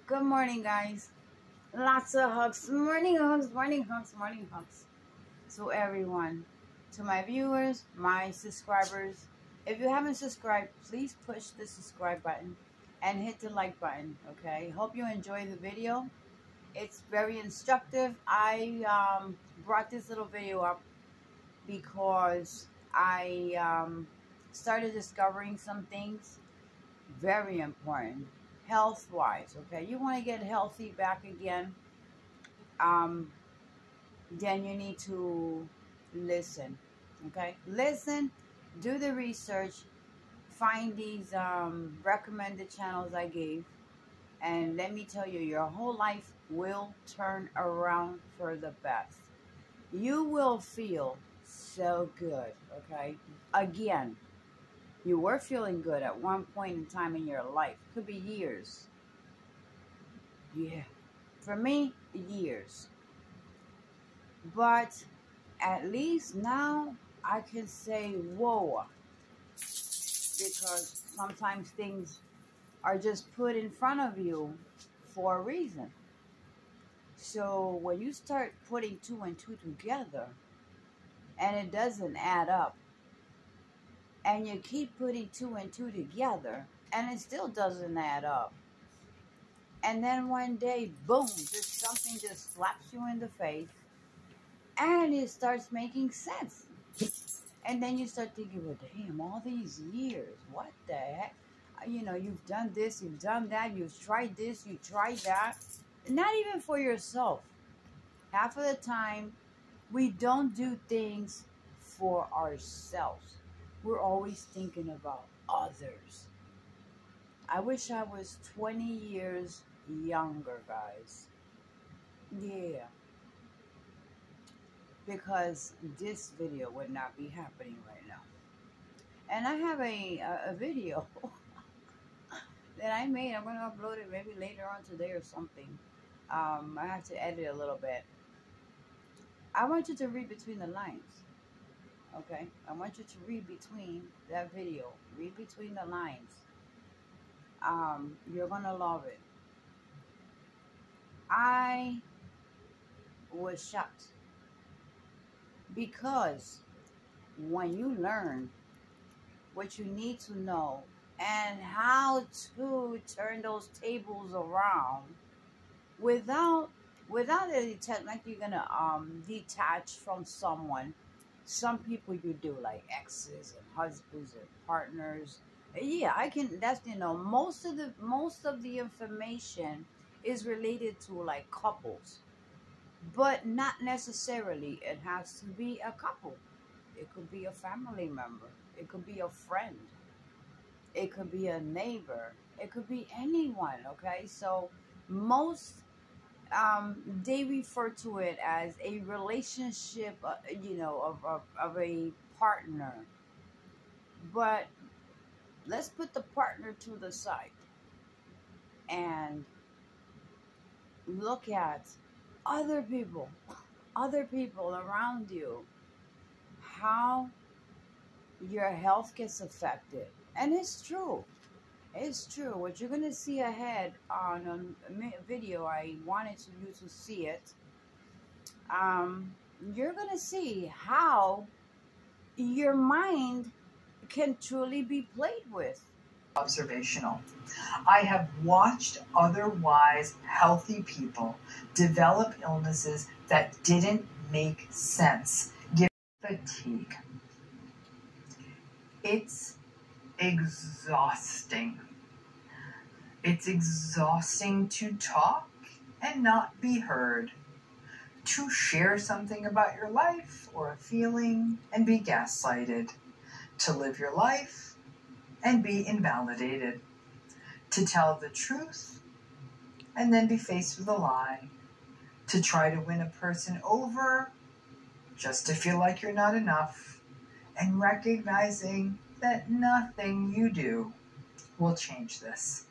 Good morning, guys. Lots of hugs. Morning hugs, morning hugs, morning hugs. So everyone, to my viewers, my subscribers, if you haven't subscribed, please push the subscribe button and hit the like button, okay? Hope you enjoy the video. It's very instructive. I brought this little video up because I started discovering some things very important health-wise, okay? You want to get healthy back again, then you need to listen, okay? Listen, do the research, find these recommended channels I gave, and let me tell you, your whole life will turn around for the best. You will feel so good, okay? Again, you were feeling good at one point in time in your life. Could be years. Yeah. For me, years. But at least now I can say, whoa. Because sometimes things are just put in front of you for a reason. So when you start putting two and two together and it doesn't add up, and you keep putting two and two together and it still doesn't add up, and then one day, boom, just something just slaps you in the face and it starts making sense. And then you start thinking, well, damn, all these years, what the heck? You know, you've done this, you've done that, you've tried this, you tried that. Not even for yourself. Half of the time, we don't do things for ourselves. We're always thinking about others. I wish I was 20 years younger, guys. Yeah. Because this video would not be happening right now. And I have a video that I made. I'm going to upload it maybe later on today or something. I have to edit a little bit. I want you to read between the lines. Okay? I want you to read between that video. Read between the lines. You're going to love it. I was shocked. Because when you learn what you need to know and how to turn those tables around without it like you're gonna detach from someone. Some people you do, like exes and husbands and partners. Yeah, I can. That's, you know, most of the information is related to like couples, but not necessarily. It has to be a couple. It could be a family member. It could be a friend. It could be a neighbor. It could be anyone, okay? So most, they refer to it as a relationship, you know, of a partner. But let's put the partner to the side and look at other people around you, how your health gets affected. And it's true. It's true. What you're going to see ahead on a video, I wanted you to see it. You're going to see how your mind can truly be played with. Observational. I have watched otherwise healthy people develop illnesses that didn't make sense. Fatigue. It's exhausting. It's exhausting to talk and not be heard, to share something about your life or a feeling and be gaslighted, to live your life and be invalidated, to tell the truth and then be faced with a lie, to try to win a person over just to feel like you're not enough, and recognizing that nothing you do will change this.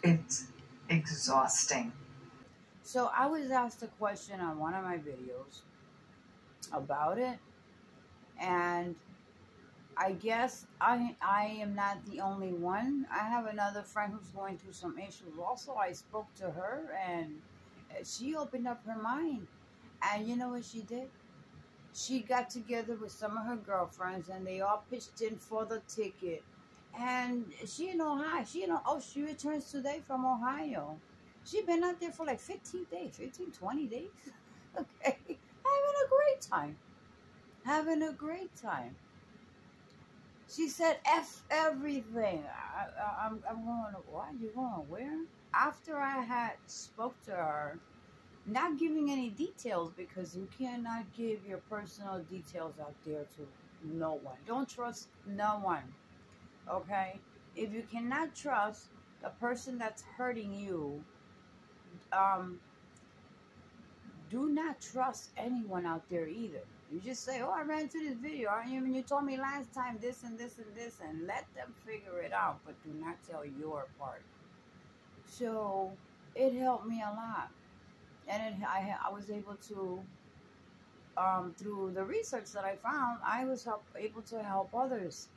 It's exhausting. So I was asked a question on one of my videos about it, and I guess I am not the only one. I have another friend who's going through some issues also. I spoke to her and she opened up her mind. And you know what she did? She got together with some of her girlfriends and they all pitched in for the ticket. And she in Ohio, she returns today from Ohio. She been out there for like 15 days, 15, 20 days. Okay. Having a great time. Having a great time. She said, F everything. I'm going, what? You going where? After I had spoke to her, not giving any details because you cannot give your personal details out there to no one. Don't trust no one, okay? If you cannot trust the person that's hurting you, um, do not trust anyone out there either. You just say, oh, I ran into this video. You told me last time this and this and this, and let them figure it out, but do not tell your part. So it helped me a lot. And I was able to, through the research that I found, I was able to help others.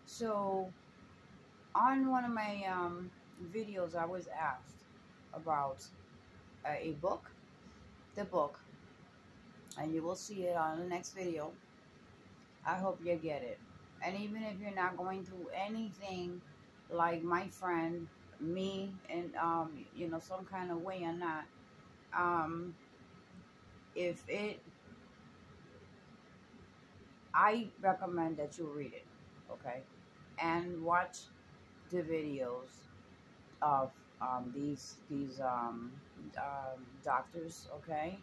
So on one of my videos, I was asked about a book, the book, and you will see it on the next video. I hope you get it. And even if you're not going through anything like my friend, me, and some kind of way or not, I recommend that you read it, okay, and watch the videos of these doctors, okay.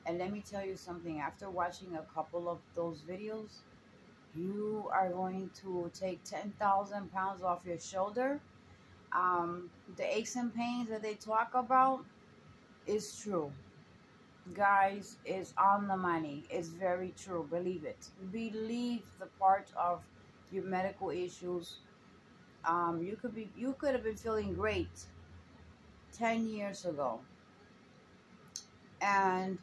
And let me tell you something. After watching a couple of those videos, you are going to take 10,000 pounds off your shoulder. The aches and pains that they talk about is true. Guys, is on the money. It's very true. Believe it. Believe the part of your medical issues. You could have been feeling great 10 years ago, and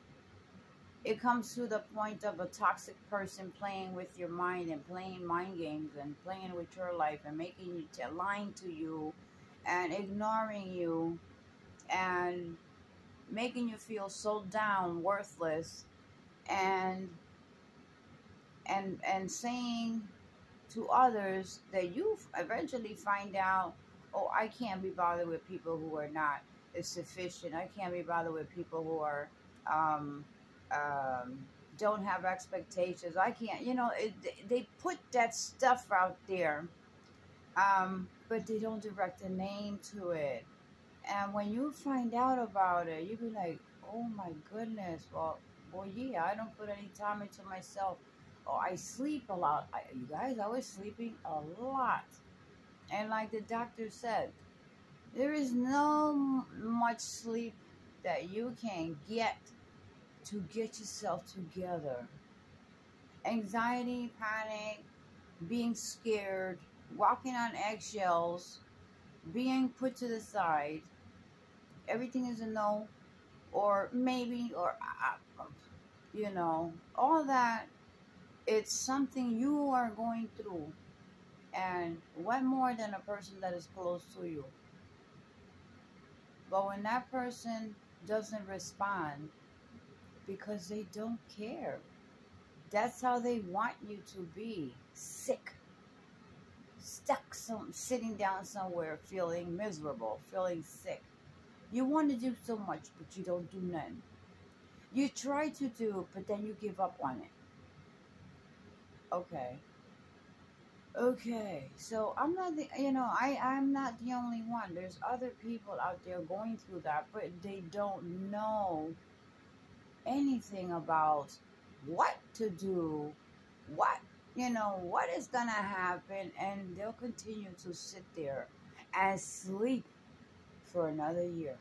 it comes to the point of a toxic person playing with your mind and playing mind games and playing with your life and making you lying to you and ignoring you and making you feel so down, worthless, and saying to others that you eventually find out, oh, I can't be bothered with people who are not sufficient. I can't be bothered with people who are don't have expectations. I can't, they put that stuff out there, but they don't direct a name to it. And when you find out about it, you be like, oh my goodness, well, yeah, I don't put any time into myself. Oh, I sleep a lot. You guys, I was sleeping a lot. And like the doctor said, there is no much sleep that you can get to get yourself together. Anxiety, panic, being scared, walking on eggshells, being put to the side. Everything is a no, or maybe, or all that. It's something you are going through, and what more than a person that is close to you? But when that person doesn't respond because they don't care, that's how they want you to be, sick, stuck, sitting down somewhere, feeling miserable, feeling sick. You want to do so much, but you don't do none. You try to do, but then you give up on it. Okay, so I'm not I'm not the only one. There's other people out there going through that, but they don't know anything about what to do, what is gonna happen, and they'll continue to sit there and sleep for another year,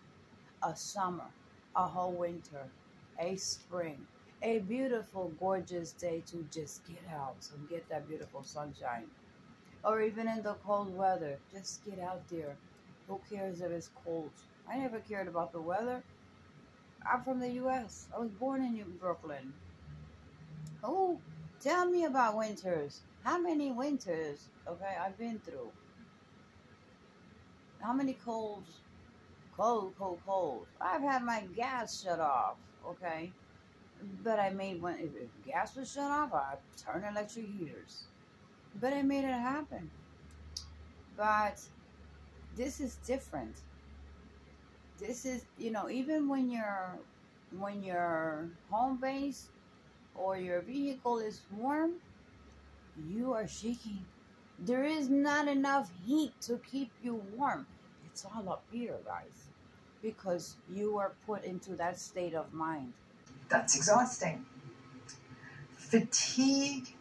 a summer, a whole winter, a spring, a beautiful, gorgeous day to just get out and get that beautiful sunshine. Or even in the cold weather, just get out there. Who cares if it's cold? I never cared about the weather. I'm from the U.S. I was born in Brooklyn. Oh, tell me about winters. How many winters, okay, I've been through? How many colds? I've had my gas shut off, okay? But I made when if gas was shut off, I turned electric heaters. But I made it happen. But this is different. This is, even when your home base or your vehicle is warm, you are shaking. There is not enough heat to keep you warm. It's all up here, guys, because you are put into that state of mind. That's exhausting. Fatigue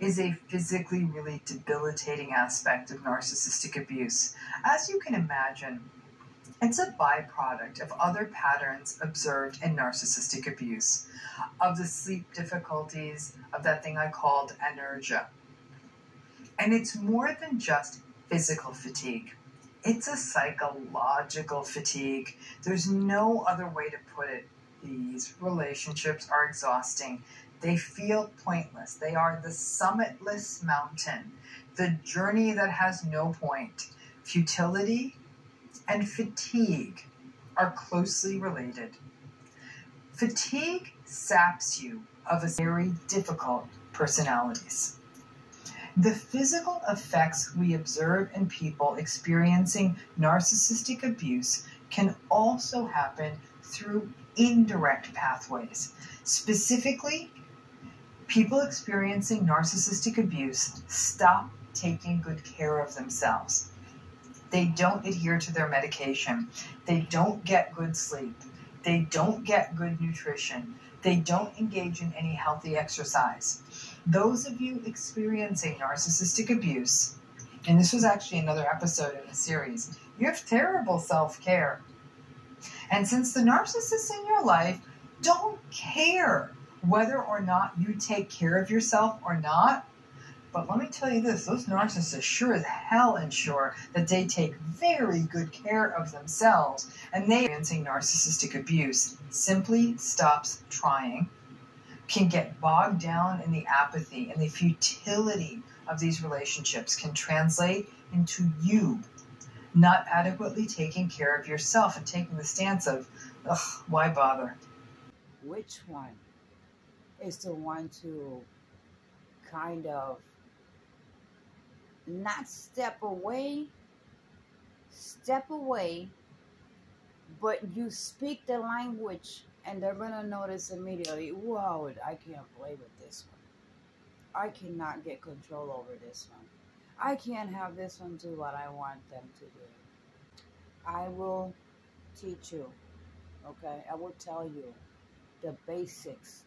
is a physically really debilitating aspect of narcissistic abuse. As you can imagine, it's a byproduct of other patterns observed in narcissistic abuse, of the sleep difficulties, of that thing I called anergia. And it's more than just physical fatigue. It's a psychological fatigue. There's no other way to put it. These relationships are exhausting. They feel pointless. They are the summitless mountain, the journey that has no point. Futility and fatigue are closely related. Fatigue saps you of a very difficult personalities. The physical effects we observe in people experiencing narcissistic abuse can also happen through indirect pathways. Specifically, people experiencing narcissistic abuse stop taking good care of themselves. They don't adhere to their medication. They don't get good sleep. They don't get good nutrition. They don't engage in any healthy exercise. Those of you experiencing narcissistic abuse, and this was actually another episode in the series, you have terrible self-care. And since the narcissists in your life don't care whether or not you take care of yourself or not, but let me tell you this, those narcissists sure as hell ensure that they take very good care of themselves, and they experiencing narcissistic abuse simply stops trying, can get bogged down in the apathy and the futility of these relationships, can translate into you not adequately taking care of yourself and taking the stance of, ugh, why bother? Which one is the one to kind of not step away, but you speak the language and they're going to notice immediately, wow, I can't play with this one. I cannot get control over this one. I can't have this one do what I want them to do. I will teach you, okay? I will tell you the basics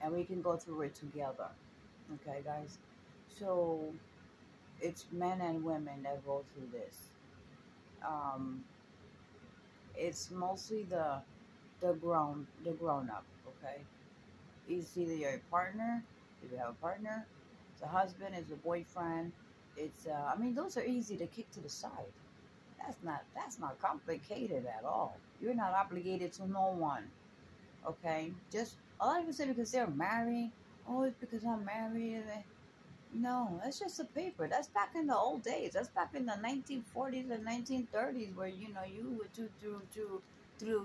and we can go through it together, okay, guys? So it's men and women that go through this. It's mostly the grown up, okay? It's either your partner, if you have a partner, it's a husband, it's a boyfriend. It's I mean, those are easy to kick to the side. That's not complicated at all. You're not obligated to no one, okay? Just a lot of people say because they're married. Oh, it's because I'm married. No, that's just a paper. That's back in the old days. That's back in the 1940s and 1930s, where you would through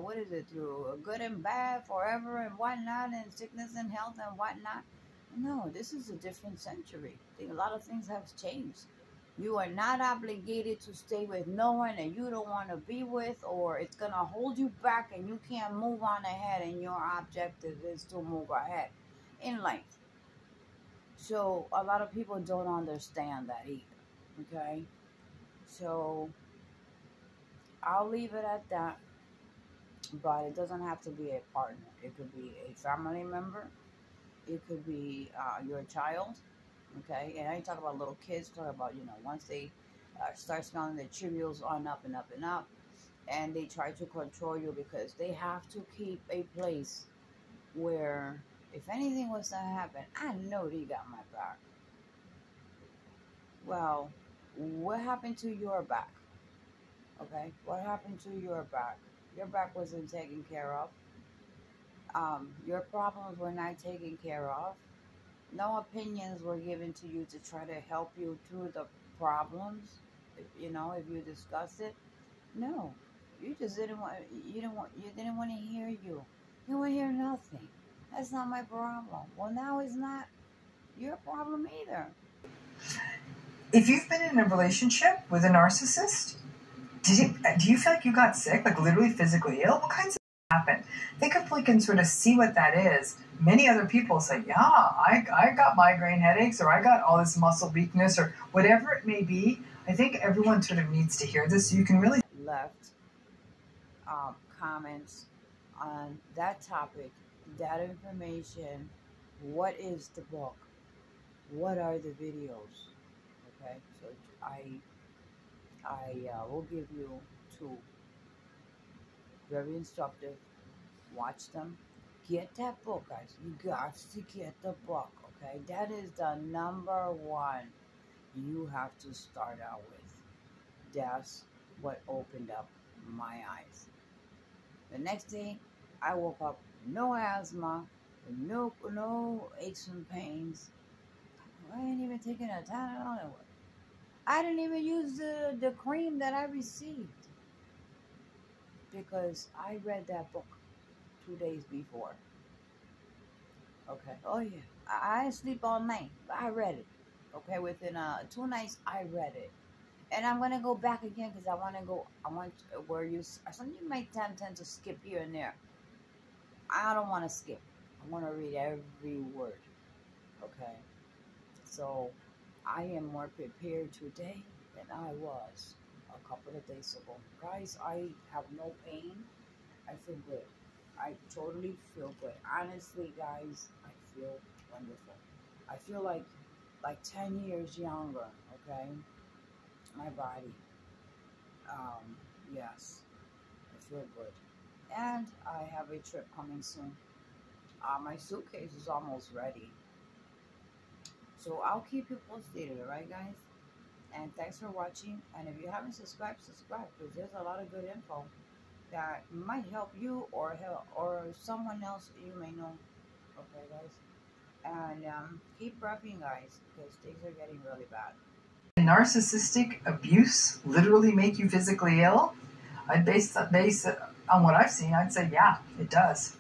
what is it, through good and bad, forever and whatnot, and sickness and health and whatnot. No, this is a different century. I think a lot of things have changed. You are not obligated to stay with no one that you don't want to be with, or it's gonna hold you back and you can't move on ahead. And your objective is to move ahead in life. So a lot of people don't understand that either, okay? So I'll leave it at that, but it doesn't have to be a partner. It could be a family member. It could be your child, okay? And I ain't talking about little kids. I'm talking about, once they start smelling the Cheerios on up and up and up, and they try to control you because they have to keep a place where if anything was to happen, I know they got my back. Well, what happened to your back? Okay, what happened to your back? Your back wasn't taken care of. Your problems were not taken care of. No opinions were given to you to try to help you through the problems. If you discuss it. No, you just didn't want. You didn't want to hear you. You didn't want to hear nothing. That's not my problem. Well, now it's not your problem either. If you've been in a relationship with a narcissist, do you feel like you got sick, like literally physically ill? What kinds of happened? Think if we can sort of see what that is. Many other people say, yeah, I got migraine headaches, or I got all this muscle weakness, or whatever it may be. I think everyone sort of needs to hear this so you can really left comments on that topic, that information. What is the book? What are the videos? Okay, so I will give you 2. Very instructive. Watch them. Get that book, guys. You got to get the book, okay? That is the number 1 you have to start out with. That's what opened up my eyes. The next day, I woke up, no asthma, no aches and pains. I ain't even taking a Tylenol. I didn't even use the cream that I received because I read that book 2 days before. Okay. Oh yeah. I didn't sleep all night, but I read it. Okay. Within 2 nights, I read it, and I'm gonna go back again because I want where some of you might tend to skip here and there. I don't want to skip. I want to read every word. Okay. So I am more prepared today than I was a couple of days ago. Guys, I have no pain. I feel good. I totally feel good. Honestly, guys, I feel wonderful. I feel like 10 years younger, okay? My body. Yes, I feel good. And I have a trip coming soon. My suitcase is almost ready. So I'll keep you posted, alright, guys? And thanks for watching. And if you haven't subscribed, subscribe, because there's a lot of good info that might help you or someone else you may know. Okay, guys? And keep prepping, guys, because things are getting really bad. Narcissistic abuse literally make you physically ill? I'd base it on what I've seen. I'd say, yeah, it does.